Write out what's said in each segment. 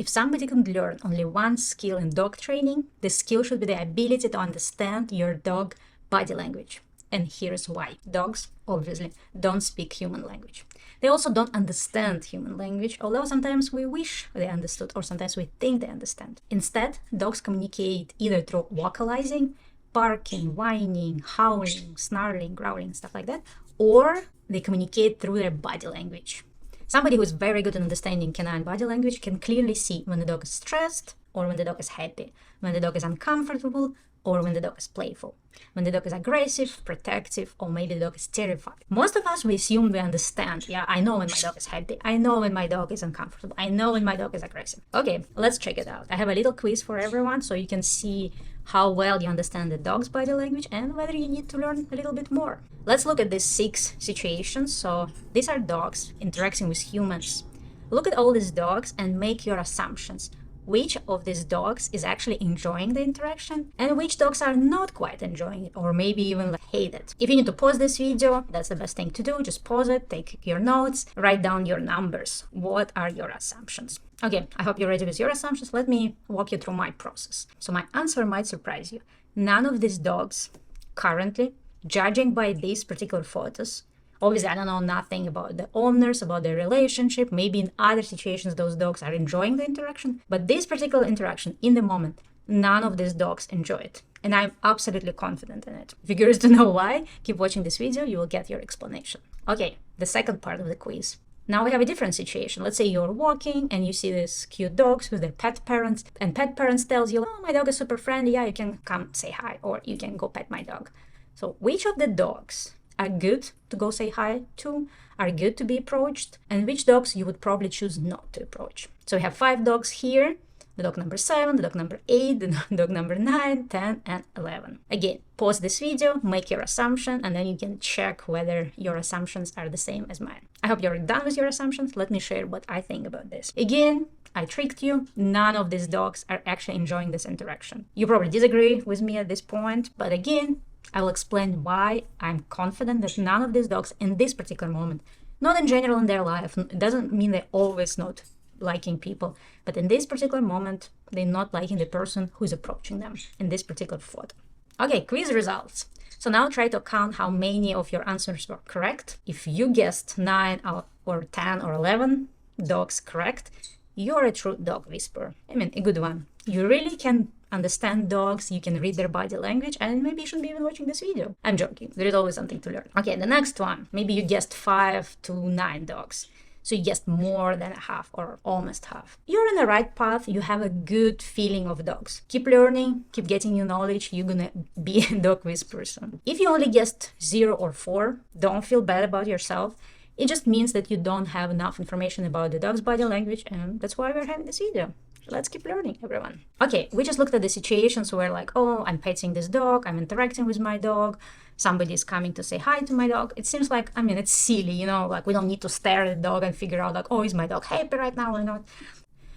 if somebody can learn only one skill in dog training, the skill should be the ability to understand your dog body language. And here's why. Dogs, obviously, don't speak human language. They also don't understand human language, although sometimes we wish they understood, or sometimes we think they understand. Instead, dogs communicate either through vocalizing, barking, whining, howling, snarling, growling, stuff like that, or they communicate through their body language. Somebody who is very good at understanding canine body language can clearly see when the dog is stressed or when the dog is happy, when the dog is uncomfortable or when the dog is playful, when the dog is aggressive, protective, or maybe the dog is terrified. Most of us, we assume we understand. Yeah, I know when my dog is happy. I know when my dog is uncomfortable. I know when my dog is aggressive. Okay, let's check it out. I have a little quiz for everyone so you can see how well you understand the dog's body language and whether you need to learn a little bit more. Let's look at these 6 situations. So these are dogs interacting with humans. Look at all these dogs and make your assumptions. Which of these dogs is actually enjoying the interaction and which dogs are not quite enjoying it or maybe even hate it. If you need to pause this video, that's the best thing to do. Just pause it, take your notes, write down your numbers. What are your assumptions? Okay, I hope you're ready with your assumptions. Let me walk you through my process. So my answer might surprise you. None of these dogs currently, judging by these particular photos, obviously, I don't know nothing about the owners, about their relationship. Maybe in other situations, those dogs are enjoying the interaction. But this particular interaction, in the moment, none of these dogs enjoy it. And I'm absolutely confident in it. If you're curious to know why, keep watching this video, you will get your explanation. Okay, the second part of the quiz. Now we have a different situation. Let's say you're walking and you see these cute dogs with their pet parents. And pet parents tells you, oh, my dog is super friendly. Yeah, you can come say hi or you can go pet my dog. So which of the dogs are good to go say hi to, are good to be approached, and which dogs you would probably choose not to approach. So we have 5 dogs here, the dog number 7, the dog number 8, the dog number 9, 10, and 11. Again, pause this video, make your assumption, and then you can check whether your assumptions are the same as mine. I hope you're done with your assumptions. Let me share what I think about this. Again, I tricked you. None of these dogs are actually enjoying this interaction. You probably disagree with me at this point, but again, I will explain why I'm confident that none of these dogs in this particular moment, not in general in their life, it doesn't mean they're always not liking people, but in this particular moment, they're not liking the person who's approaching them in this particular photo. Okay, quiz results. So now try to count how many of your answers were correct. If you guessed 9 or 10 or 11 dogs correct, you're a true dog whisperer. I mean, a good one. You really can understand dogs, you can read their body language, and maybe you shouldn't be even watching this video. I'm joking. There is always something to learn. Okay, the next one. Maybe you guessed 5 to 9 dogs. So you guessed more than half or almost half. You're on the right path. You have a good feeling of dogs. Keep learning, keep getting new knowledge. You're gonna be a dog whisperer soon. If you only guessed 0 or 4, don't feel bad about yourself. It just means that you don't have enough information about the dog's body language, and that's why we're having this video. Let's keep learning, everyone. Okay, we just looked at the situations where like, oh, I'm petting this dog, I'm interacting with my dog, somebody is coming to say hi to my dog. It seems like, I mean, it's silly, you know, like we don't need to stare at the dog and figure out like, oh, is my dog happy right now or not?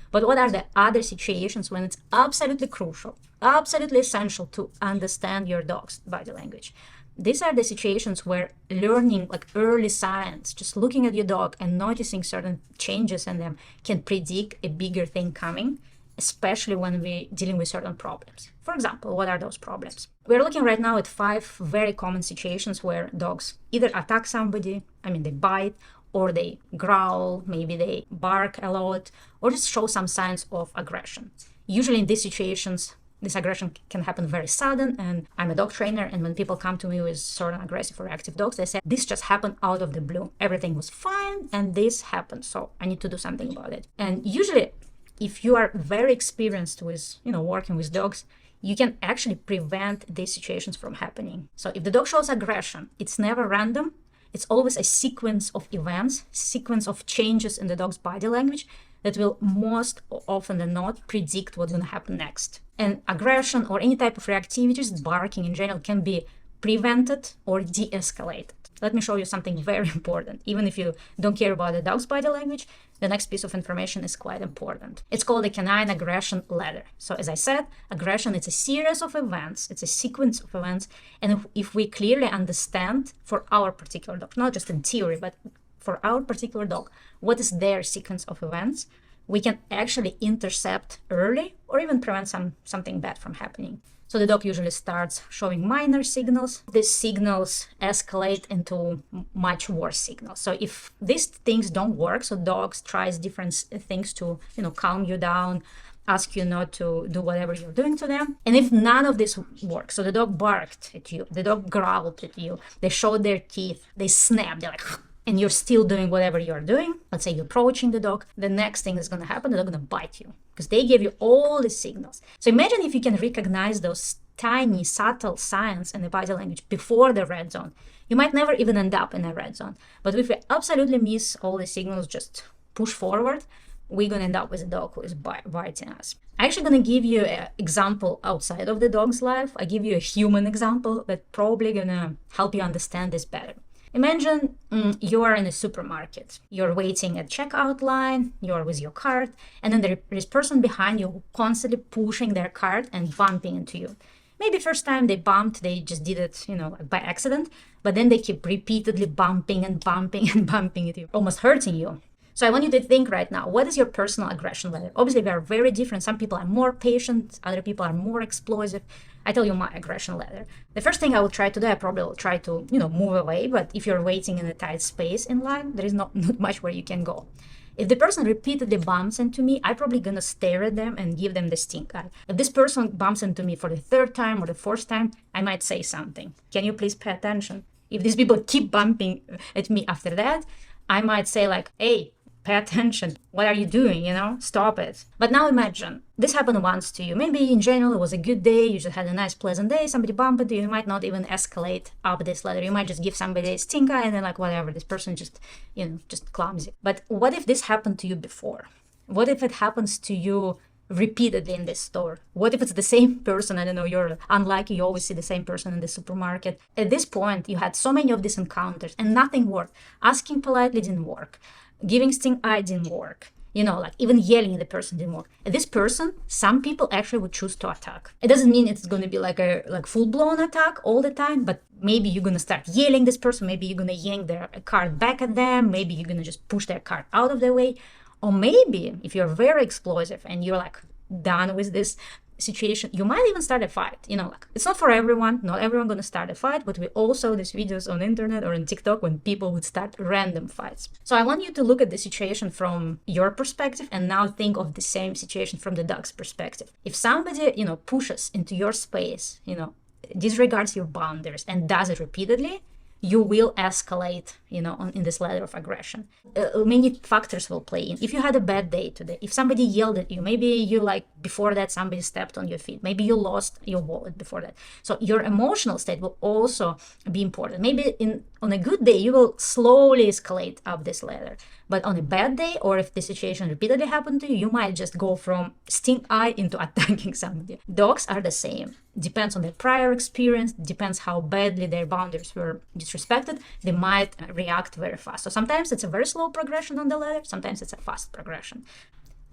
But what are the other situations when it's absolutely crucial, absolutely essential to understand your dog's body language? These are the situations where learning like early signs, just looking at your dog and noticing certain changes in them can predict a bigger thing coming, especially when we're dealing with certain problems. For example, what are those problems? We're looking right now at 5 very common situations where dogs either attack somebody, I mean they bite, or they growl, maybe they bark a lot, or just show some signs of aggression. Usually in these situations, this aggression can happen very sudden, and I'm a dog trainer, and when people come to me with certain aggressive or reactive dogs, they say, this just happened out of the blue. Everything was fine, and this happened, so I need to do something about it. And usually, if you are very experienced with, working with dogs, you can actually prevent these situations from happening. So if the dog shows aggression, it's never random. It's always a sequence of events, sequence of changes in the dog's body language that will most often than not predict what's going to happen next. And aggression or any type of reactivity, just barking in general, can be prevented or de-escalated. Let me show you something very important. Even if you don't care about the dog's body language, the next piece of information is quite important. It's called the canine aggression ladder. So as I said, aggression is a series of events, it's a sequence of events. And if we clearly understand for our particular dog, not just in theory, but for our particular dog, what is their sequence of events, we can actually intercept early or even prevent something bad from happening. So the dog usually starts showing minor signals. These signals escalate into much worse signals. So if these things don't work, so dogs tries different things to, calm you down, ask you not to do whatever you're doing to them. And if none of this works, so the dog barked at you, the dog growled at you, they showed their teeth, they snapped, they're like, and you're still doing whatever you're doing, let's say you're approaching the dog, the next thing that's going to happen, they're going to bite you because they gave you all the signals. So imagine if you can recognize those tiny, subtle signs in the body language before the red zone. You might never even end up in a red zone. But if we absolutely miss all the signals, just push forward, we're going to end up with a dog who is biting us. I'm actually going to give you an example outside of the dog's life. I give you a human example that's probably going to help you understand this better. Imagine you are in a supermarket. You're waiting at checkout line, you're with your cart, and then there is a person behind you constantly pushing their cart and bumping into you. Maybe first time they bumped, they just did it, by accident, but then they keep repeatedly bumping and bumping and bumping into you, almost hurting you. So I want you to think right now, what is your personal aggression level? Obviously, we are very different. Some people are more patient, other people are more explosive. I tell you my aggression level. The first thing I will try to do, I probably will try to, move away. But if you're waiting in a tight space in line, there is not much where you can go. If the person repeatedly bumps into me, I'm probably going to stare at them and give them the stink eye. If this person bumps into me for the third time or the fourth time, I might say something. Can you please pay attention? If these people keep bumping at me after that, I might say like, hey, pay attention. What are you doing? Stop it. But now imagine this happened once to you. Maybe in general, it was a good day. You just had a nice, pleasant day. Somebody bumped into you. You might not even escalate up this ladder. You might just give somebody a stink eye and then like, whatever, this person just clumsy. But what if this happened to you before? What if it happens to you repeatedly in this store? What if it's the same person? I don't know, you're unlucky, you always see the same person in the supermarket. At this point, you had so many of these encounters and nothing worked. Asking politely didn't work. Giving stink eye didn't work. Like even yelling at the person didn't work. At this person, some people actually would choose to attack. It doesn't mean it's going to be like a full-blown attack all the time, but maybe you're going to start yelling at this person. Maybe you're going to yank their cart back at them. Maybe you're going to just push their cart out of their way. Or maybe if you're very explosive and you're like done with this situation, you might even start a fight. It's not for everyone. Not everyone going to start a fight, but we all saw these videos on the internet or on TikTok when people would start random fights. So I want you to look at the situation from your perspective and now think of the same situation from the dog's perspective. If somebody, pushes into your space, disregards your boundaries and does it repeatedly, you will escalate, in this ladder of aggression. Many factors will play in. If you had a bad day today, if somebody yelled at you, maybe you before that somebody stepped on your feet, maybe you lost your wallet before that. So your emotional state will also be important. Maybe on a good day, you will slowly escalate up this ladder. But on a bad day, or if the situation repeatedly happened to you, you might just go from stink eye into attacking somebody. Dogs are the same. Depends on their prior experience, depends how badly their boundaries were disrespected, they might react very fast. So sometimes it's a very slow progression on the ladder, sometimes it's a fast progression.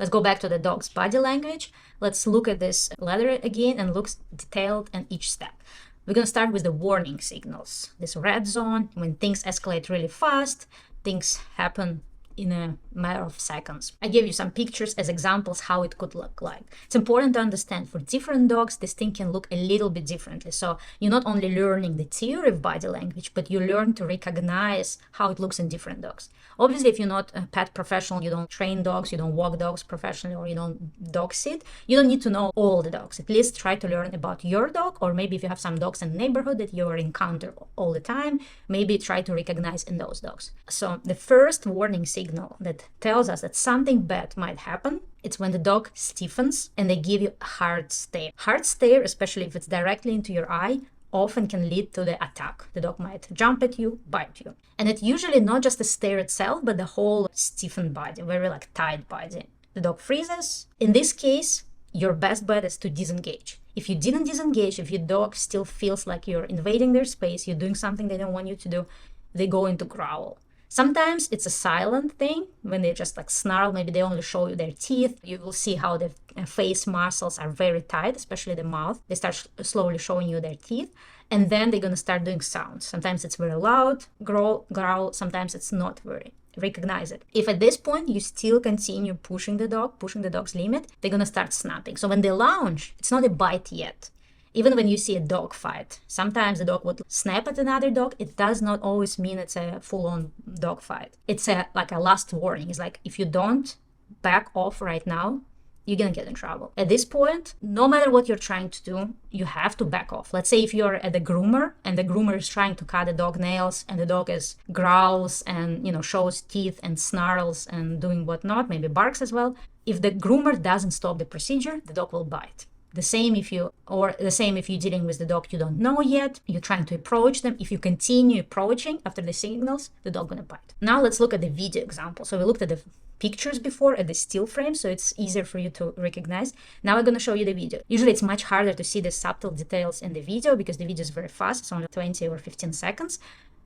Let's go back to the dog's body language. Let's look at this ladder again and look detailed in each step. We're going to start with the warning signals. This red zone, when things escalate really fast, things happen in a matter of seconds. I gave you some pictures as examples how it could look like. It's important to understand for different dogs, this thing can look a little bit differently. So you're not only learning the theory of body language, but you learn to recognize how it looks in different dogs. Obviously, if you're not a pet professional, you don't train dogs, you don't walk dogs professionally, or you don't dog sit, you don't need to know all the dogs. At least try to learn about your dog, or maybe if you have some dogs in the neighborhood that you encounter all the time, maybe try to recognize in those dogs. So the first warning signal that tells us that something bad might happen, it's when the dog stiffens and they give you a hard stare. Hard stare, especially if it's directly into your eye, often can lead to the attack. The dog might jump at you, bite you. And it's usually not just the stare itself, but the whole stiffened body, very tight body. The dog freezes. In this case, your best bet is to disengage. If you didn't disengage, if your dog still feels like you're invading their space, you're doing something they don't want you to do, they go into growl. Sometimes it's a silent thing when they just snarl, maybe they only show you their teeth. You will see how the face muscles are very tight, especially the mouth. They start slowly showing you their teeth. And then they're going to start doing sounds. Sometimes it's very loud, growl. Sometimes it's not very recognize it. If at this point you still continue pushing the dog's limit, they're gonna start snapping. So when they launch, it's not a bite yet. Even when you see a dog fight, sometimes the dog would snap at another dog. It does not always mean it's a full-on dog fight. It's like a last warning. It's like, if you don't back off right now, you're gonna get in trouble. At this point, no matter what you're trying to do, you have to back off. Let's say if you're at the groomer and the groomer is trying to cut the dog nails and the dog growls and shows teeth and snarls and doing whatnot, maybe barks as well. If the groomer doesn't stop the procedure, the dog will bite. The same if you're dealing with the dog you don't know yet, you're trying to approach them. If you continue approaching after the signals, the dog gonna bite. Now let's look at the video example. So we looked at the pictures before at the still frame, so it's easier for you to recognize. Now I'm gonna show you the video. Usually it's much harder to see the subtle details in the video because the video is very fast. It's only 20 or 15 seconds,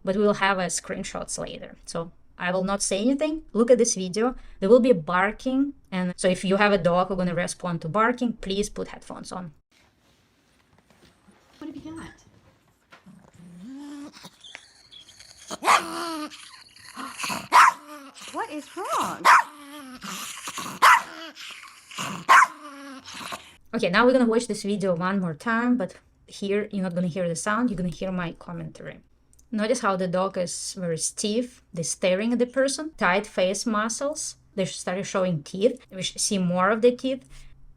but we will have screenshots later. So I will not say anything. Look at this video. There will be barking. And so if you have a dog who's going to respond to barking, please put headphones on. What have you got? What is wrong? Okay, now we're going to watch this video one more time, but here you're not going to hear the sound. You're going to hear my commentary. Notice how the dog is very stiff. They're staring at the person. Tight face muscles. They started showing teeth. We should see more of the teeth.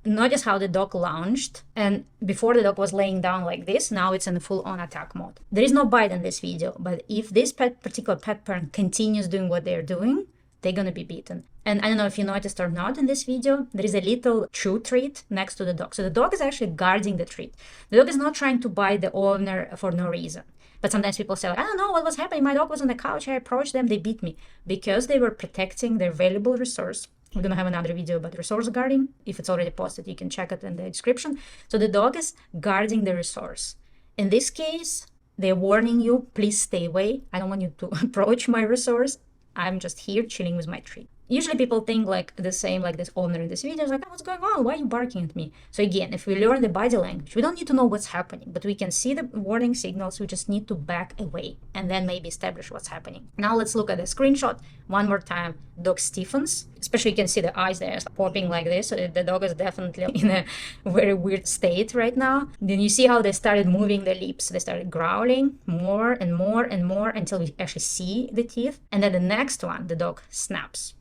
Notice how the dog lunged. And before the dog was laying down like this, now it's in full-on attack mode. There is no bite in this video, but if this particular pet parent continues doing what they're doing, they're going to be beaten. And I don't know if you noticed or not in this video, there is a little chew treat next to the dog. So the dog is actually guarding the treat. The dog is not trying to bite the owner for no reason. But sometimes people say, like, I don't know what was happening. My dog was on the couch. I approached them. They beat me. Because they were protecting their valuable resource. We're going to have another video about resource guarding. If it's already posted, you can check it in the description. So the dog is guarding the resource. In this case, they're warning you, please stay away. I don't want you to approach my resource. I'm just here chilling with my treat. Usually people think like the same, like this owner in this video is like, oh, what's going on? Why are you barking at me? So again, if we learn the body language, we don't need to know what's happening, but we can see the warning signals. We just need to back away and then maybe establish what's happening. Now let's look at the screenshot one more time. Dog stiffens, especially you can see the eyes there popping like this. So the dog is definitely in a very weird state right now. Then you see how they started moving their lips. They started growling more and more and more until we actually see the teeth. And then the next one, the dog snaps.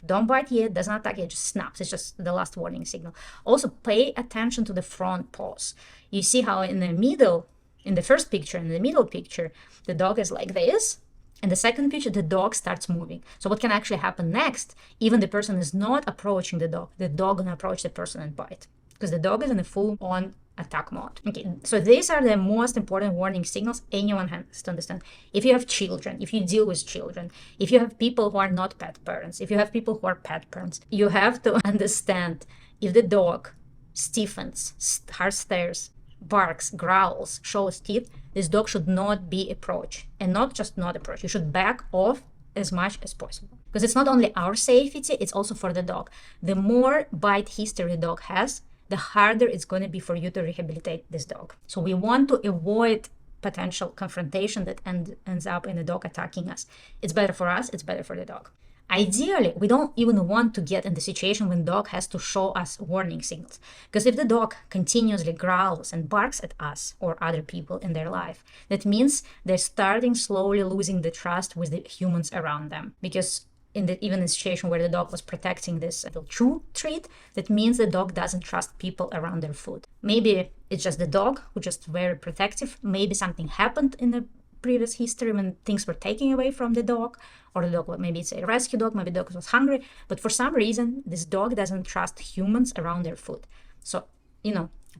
Don't bite yet, does not attack yet, just snaps. It's just the last warning signal. Also, pay attention to the front paws. You see how in the middle, in the first picture, in the middle picture, the dog is like this. In the second picture, the dog starts moving. So what can actually happen next? Even the person is not approaching the dog gonna approach the person and bite. Because the dog is in a full-on attack mode. Okay, so these are the most important warning signals anyone has to understand. If you have children, if you deal with children, if you have people who are not pet parents, if you have people who are pet parents, you have to understand if the dog stiffens, hard stares, barks, growls, shows teeth, this dog should not be approached. And not just not approach, you should back off as much as possible. Because it's not only our safety, it's also for the dog. The more bite history the dog has, the harder it's going to be for you to rehabilitate this dog. So we want to avoid potential confrontation that ends up in the dog attacking us. It's better for us, it's better for the dog. Ideally, we don't even want to get in the situation when dog has to show us warning signals. Because if the dog continuously growls and barks at us or other people in their life, that means they're starting slowly losing the trust with the humans around them. Because even in a situation where the dog was protecting this chew treat, that means the dog doesn't trust people around their food. Maybe it's just the dog who's just very protective. Maybe something happened in the previous history when things were taken away from the dog, or the dog, maybe it's a rescue dog, maybe the dog was hungry, but for some reason, this dog doesn't trust humans around their food. So,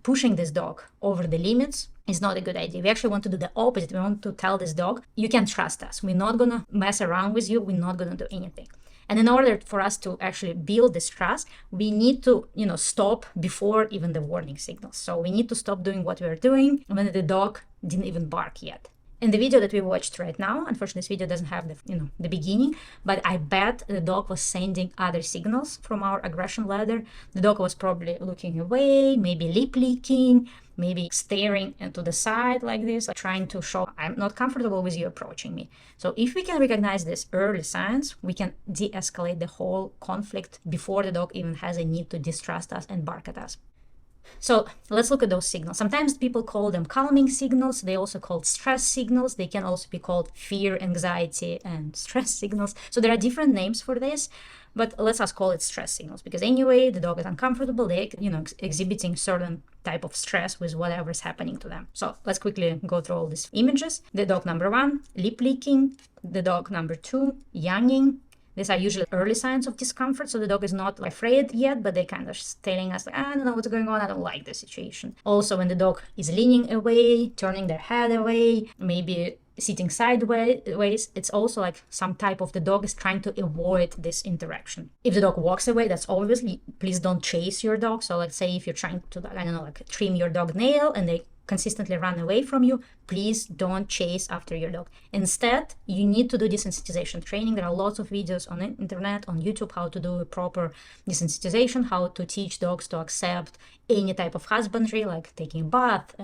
pushing this dog over the limits is not a good idea. We actually want to do the opposite. We want to tell this dog, you can trust us. We're not going to mess around with you. We're not going to do anything. And in order for us to actually build this trust, we need to, stop before even the warning signals. So we need to stop doing what we're doing when the dog didn't even bark yet. In the video that we watched right now, unfortunately, this video doesn't have the beginning, but I bet the dog was sending other signals from our aggression ladder. The dog was probably looking away, maybe lip licking, maybe staring into the side like this, like trying to show I'm not comfortable with you approaching me. So if we can recognize these early signs, we can de-escalate the whole conflict before the dog even has a need to distrust us and bark at us. So let's look at those signals. Sometimes people call them calming signals. They also called stress signals. They can also be called fear, anxiety, and stress signals. So there are different names for this, but let's just call it stress signals, because anyway, the dog is uncomfortable. They're, exhibiting certain type of stress with whatever is happening to them. So let's quickly go through all these images. The dog number 1, lip licking. The dog number 2, yawning. These are usually early signs of discomfort, so the dog is not afraid yet, but they kind of telling us, like, I don't know what's going on, I don't like the situation. Also, when the dog is leaning away, turning their head away, maybe sitting sideways, it's also like some type of the dog is trying to avoid this interaction. If the dog walks away, that's obviously, please don't chase your dog. So let's say if you're trying to, trim your dog nail and they consistently run away from you, please don't chase after your dog. Instead, you need to do desensitization training. There are lots of videos on the internet, on YouTube, how to do a proper desensitization, how to teach dogs to accept any type of husbandry, like taking a bath,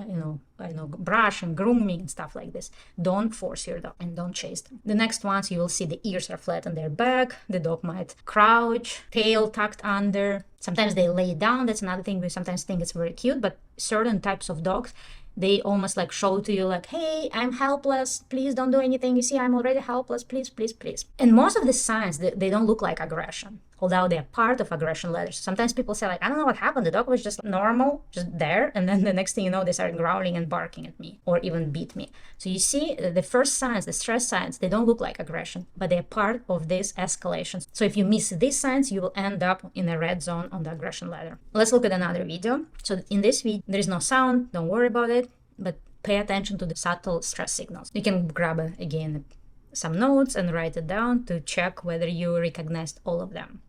brush and grooming and stuff like this. Don't force your dog and don't chase them. The next ones, you will see the ears are flat on their back. The dog might crouch, tail tucked under. Sometimes they lay down. That's another thing we sometimes think it's very cute, but certain types of dogs, they almost like show to you like, hey, I'm helpless, please don't do anything, you see I'm already helpless, please, please, please. And most of the signs, they don't look like aggression, although they're part of aggression ladders. Sometimes people say like, I don't know what happened, the dog was just normal, just there, and then the next thing you know, they start growling and barking at me or even beat me. So you see, the first signs, the stress signs, they don't look like aggression, but they're part of this escalation. So if you miss these signs, you will end up in a red zone on the aggression ladder. Let's look at another video. So in this video, there is no sound, don't worry about it, but pay attention to the subtle stress signals. You can grab, again, some notes and write it down to check whether you recognized all of them.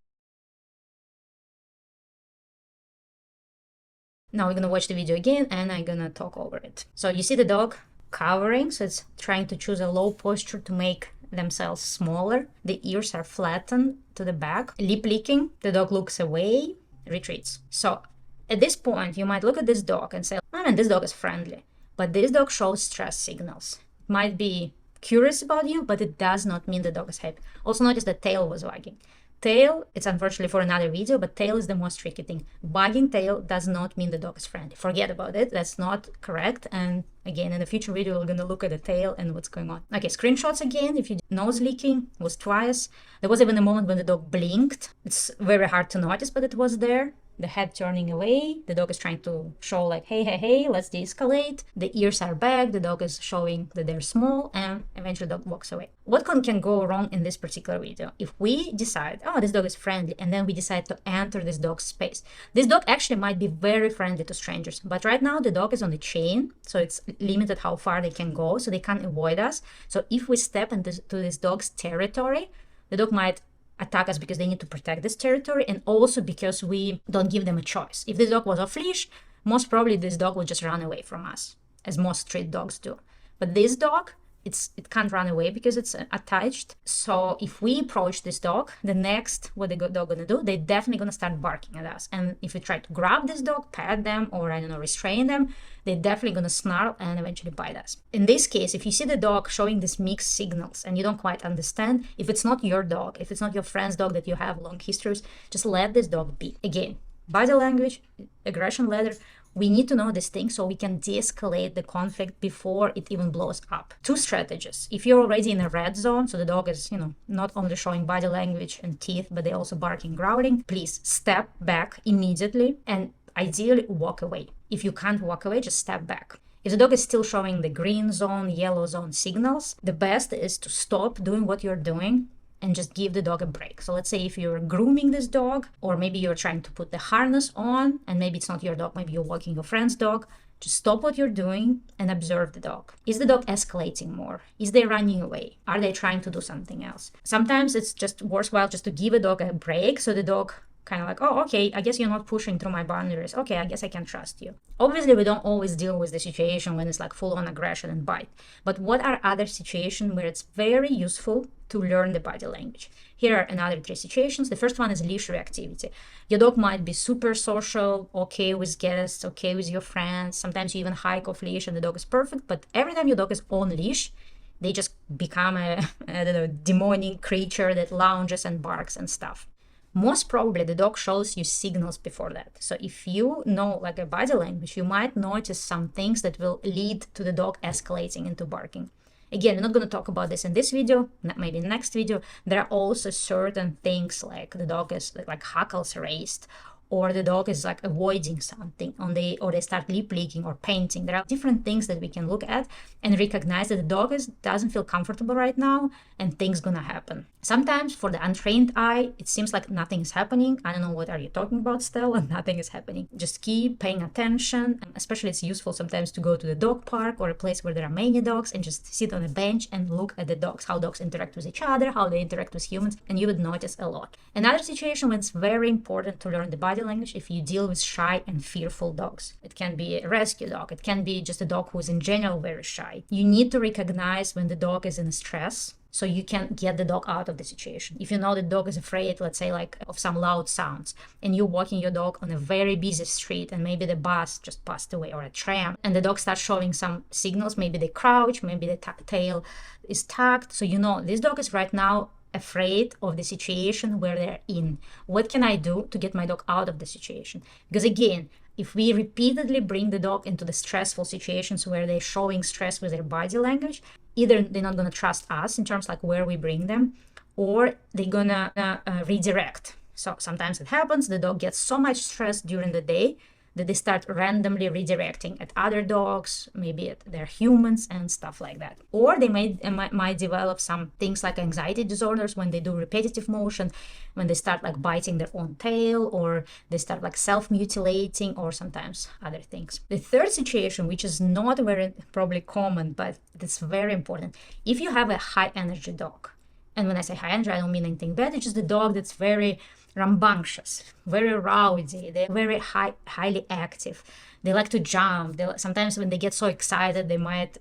Now we're gonna watch the video again and I'm gonna talk over it. So you see the dog cowering, so it's trying to choose a low posture to make themselves smaller. The ears are flattened to the back. Lip licking, the dog looks away, retreats. So at this point, you might look at this dog and say, oh man, this dog is friendly. But this dog shows stress signals. It might be curious about you, but it does not mean the dog is happy. Also notice the tail was wagging. Tail, it's unfortunately for another video, but tail is the most tricky thing. Wagging tail does not mean the dog is friendly. Forget about it. That's not correct. And again, in the future video, we're going to look at the tail and what's going on. Okay, screenshots again. If you nose licking was twice. There was even a moment when the dog blinked. It's very hard to notice, but it was there. The head turning away, the dog is trying to show like, hey, hey, hey, let's de-escalate. The ears are back, the dog is showing that they're small, and eventually the dog walks away. What can go wrong in this particular video? If we decide, oh, this dog is friendly, and then we decide to enter this dog's space. This dog actually might be very friendly to strangers, but right now the dog is on the chain, so it's limited how far they can go, so they can't avoid us. So if we step into this dog's territory, the dog might attack us because they need to protect this territory, and also because we don't give them a choice. If this dog was off leash, most probably this dog would just run away from us, as most street dogs do. But this dog, it can't run away because it's attached. So if we approach this dog, the next what the dog gonna do, they're definitely gonna start barking at us. And if we try to grab this dog, pat them, or restrain them, they're definitely gonna snarl and eventually bite us. In this case, if you see the dog showing these mixed signals and you don't quite understand, if it's not your dog, if it's not your friend's dog that you have long histories, just let this dog be. Again, body language, aggression ladder, we need to know these things so we can de-escalate the conflict before it even blows up. 2 strategies. If you're already in a red zone, so the dog is, not only showing body language and teeth, but they're also barking, growling, please step back immediately and ideally walk away. If you can't walk away, just step back. If the dog is still showing the green zone, yellow zone signals, the best is to stop doing what you're doing and just give the dog a break. So let's say if you're grooming this dog, or maybe you're trying to put the harness on, and maybe it's not your dog, maybe you're walking your friend's dog, just stop what you're doing and observe the dog. Is the dog escalating more? Is they running away? Are they trying to do something else? Sometimes it's just worthwhile just to give a dog a break so the dog kind of like, oh, okay, I guess you're not pushing through my boundaries. Okay, I guess I can trust you. Obviously, we don't always deal with the situation when it's like full on aggression and bite. But what are other situations where it's very useful to learn the body language? Here are another 3 situations. The first one is leash reactivity. Your dog might be super social, okay with guests, okay with your friends. Sometimes you even hike off leash and the dog is perfect. But every time your dog is on leash, they just become a, I don't know, demonic creature that lounges and barks and stuff. Most probably the dog shows you signals before that. So if you know like a body language, you might notice some things that will lead to the dog escalating into barking. Again, we're not going to talk about this in this video, maybe in the next video. There are also certain things like the dog is like hackles raised, or the dog is like avoiding something, or they start lip licking or painting. There are different things that we can look at and recognize that the dog doesn't feel comfortable right now and things gonna happen. Sometimes for the untrained eye, it seems like nothing is happening. I don't know, what are you talking about, Stella? Nothing is happening. Just keep paying attention. And especially it's useful sometimes to go to the dog park or a place where there are many dogs and just sit on a bench and look at the dogs, how dogs interact with each other, how they interact with humans, and you would notice a lot. Another situation when it's very important to learn the body language, if you deal with shy and fearful dogs. It can be a rescue dog. It can be just a dog who's in general very shy. You need to recognize when the dog is in stress, so you can get the dog out of the situation. If you know the dog is afraid, let's say like of some loud sounds, and you're walking your dog on a very busy street and maybe the bus just passed away or a tram, and the dog starts showing some signals, maybe they crouch, maybe the tail is tucked, so you know this dog is right now afraid of the situation where they're in. What can I do to get my dog out of the situation? Because again, if we repeatedly bring the dog into the stressful situations where they're showing stress with their body language, either they're not going to trust us in terms like where we bring them, or they're going to redirect. So sometimes it happens, the dog gets so much stress during the day that they start randomly redirecting at other dogs, maybe at their humans and stuff like that. Or they might develop some things like anxiety disorders when they do repetitive motion, when they start like biting their own tail, or they start like self-mutilating, or sometimes other things. The third situation, which is not very probably common, but it's very important. If you have a high energy dog, and when I say high energy, I don't mean anything bad, it's just a dog that's very rambunctious, very rowdy, they're very highly active, they like to jump, sometimes when they get so excited they might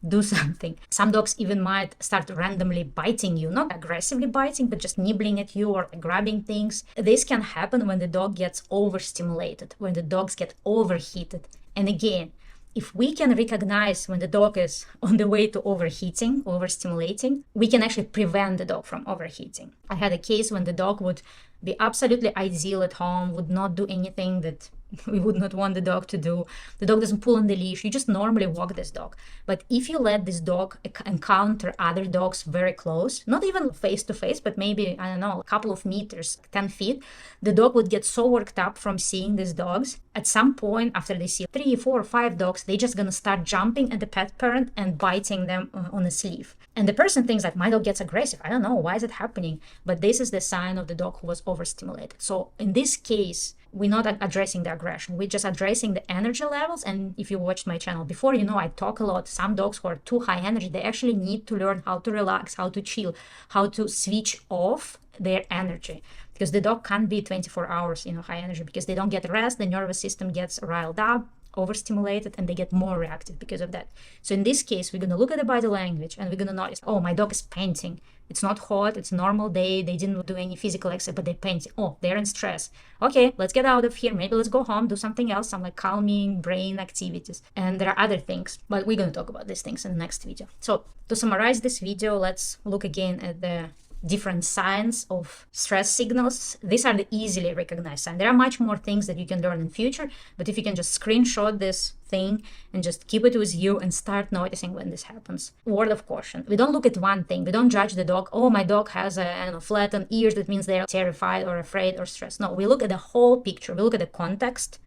do something. Some dogs even might start randomly biting you, not aggressively biting, but just nibbling at you or grabbing things. This can happen when the dog gets overstimulated, when the dogs get overheated. And again, if we can recognize when the dog is on the way to overheating, overstimulating, we can actually prevent the dog from overheating. I had a case when the dog would be absolutely ideal at home, would not do anything that we would not want the dog to do. The dog doesn't pull on the leash. You just normally walk this dog. But if you let this dog encounter other dogs very close, not even face to face, but maybe, I don't know, a couple of meters, 10 feet, the dog would get so worked up from seeing these dogs. At some point, after they see 3, 4, 5 dogs, they're just going to start jumping at the pet parent and biting them on the sleeve. And the person thinks that my dog gets aggressive. I don't know, why is it happening? But this is the sign of the dog who was overstimulated. So in this case, we're not addressing the aggression. We're just addressing the energy levels. And if you watched my channel before, you know I talk a lot. Some dogs who are too high energy, they actually need to learn how to relax, how to chill, how to switch off their energy. Because the dog can't be 24 hours, high energy, because they don't get rest. The nervous system gets riled up, overstimulated, and they get more reactive because of that. So in this case, we're going to look at the body language and we're going to notice, oh, my dog is panting. It's not hot, it's a normal day, they didn't do any physical exercise, but they're panting. Oh, they're in stress. Okay, let's get out of here. Maybe let's go home, do something else, some like calming brain activities. And there are other things, but we're going to talk about these things in the next video. So to summarize this video, let's look again at the different signs of stress signals. These are the easily recognized signs. There are much more things that you can learn in future, but if you can just screenshot this thing and just keep it with you and start noticing when this happens. Word of caution. We don't look at one thing. We don't judge the dog. Oh, my dog has flattened ears. That means they're terrified or afraid or stressed. No, we look at the whole picture. We look at the context.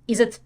Is it,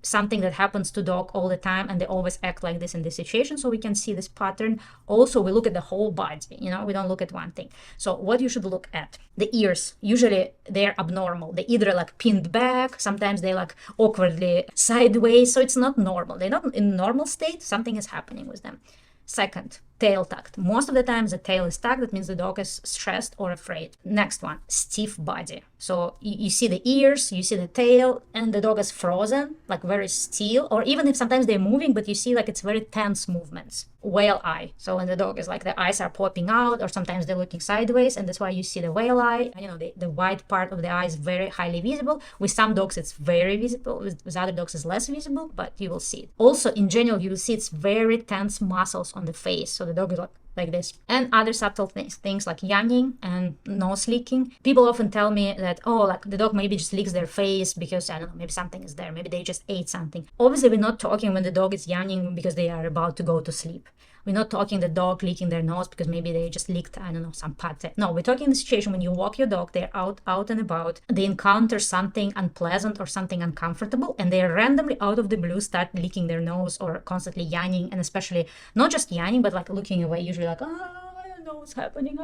something that happens to dog all the time and they always act like this in this situation, so we can see this pattern. Also, we look at the whole body, we don't look at one thing. So what you should look at, the ears, usually they're abnormal. They either like pinned back, sometimes they like awkwardly sideways, so it's not normal. They're not in normal state. Something is happening with them. Second, tail tucked. Most of the time the tail is tucked. That means the dog is stressed or afraid. Next one, stiff body. So you see the ears, you see the tail, and the dog is frozen, like very still, or even if sometimes they're moving, but you see like it's very tense movements. Whale eye. So when the dog is like the eyes are popping out, or sometimes they're looking sideways, and that's why you see the whale eye. You know, the white part of the eye is very highly visible. With some dogs it's very visible, with other dogs it's less visible, but you will see it. Also, in general, you will see it's very tense muscles on the face. So the dog is like this. And other subtle things like yawning and nose licking. People often tell me that, oh, like the dog maybe just licks their face because, I don't know, maybe something is there. Maybe they just ate something. Obviously, we're not talking when the dog is yawning because they are about to go to sleep. We're not talking the dog licking their nose because maybe they just licked, I don't know, some pate. No, we're talking the situation when you walk your dog, they're out and about, they encounter something unpleasant or something uncomfortable, and they randomly out of the blue start licking their nose or constantly yawning, and especially not just yawning, but like looking away, usually like, I don't know what's happening,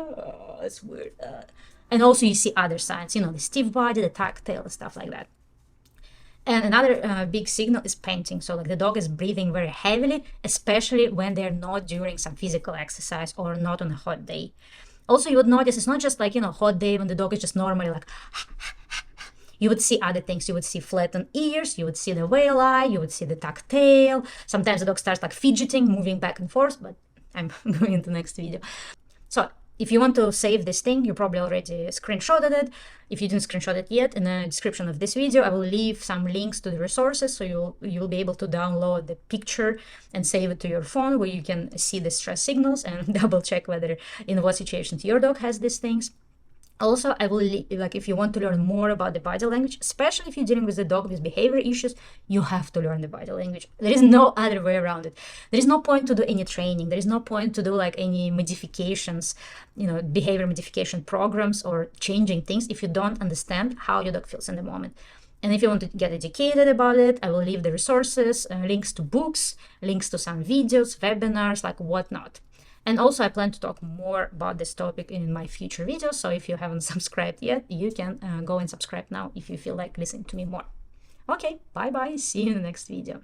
it's weird. And also you see other signs, you know, the stiff body, the tucked tail, stuff like that. And another big signal is panting. So like the dog is breathing very heavily, especially when they're not during some physical exercise or not on a hot day. Also, you would notice it's not just like, you know, hot day when the dog is just normally like, you would see other things. You would see flattened ears, you would see the whale eye, you would see the tucked tail. Sometimes the dog starts like fidgeting, moving back and forth, but I'm going into the next video. So if you want to save this thing, you probably already screenshotted it. If you didn't screenshot it yet, in the description of this video, I will leave some links to the resources, so you'll be able to download the picture and save it to your phone, where you can see the stress signals and double check whether in what situations your dog has these things. Also, I will like, if you want to learn more about the body language, especially if you're dealing with a dog with behavior issues, you have to learn the body language. There is no other way around it. There is no point to do any training. There is no point to do like any modifications, you know, behavior modification programs or changing things if you don't understand how your dog feels in the moment. And if you want to get educated about it, I will leave the resources, links to books, links to some videos, webinars, like whatnot. And also, I plan to talk more about this topic in my future videos. So if you haven't subscribed yet, you can go and subscribe now if you feel like listening to me more. Okay, bye-bye. See you in the next video.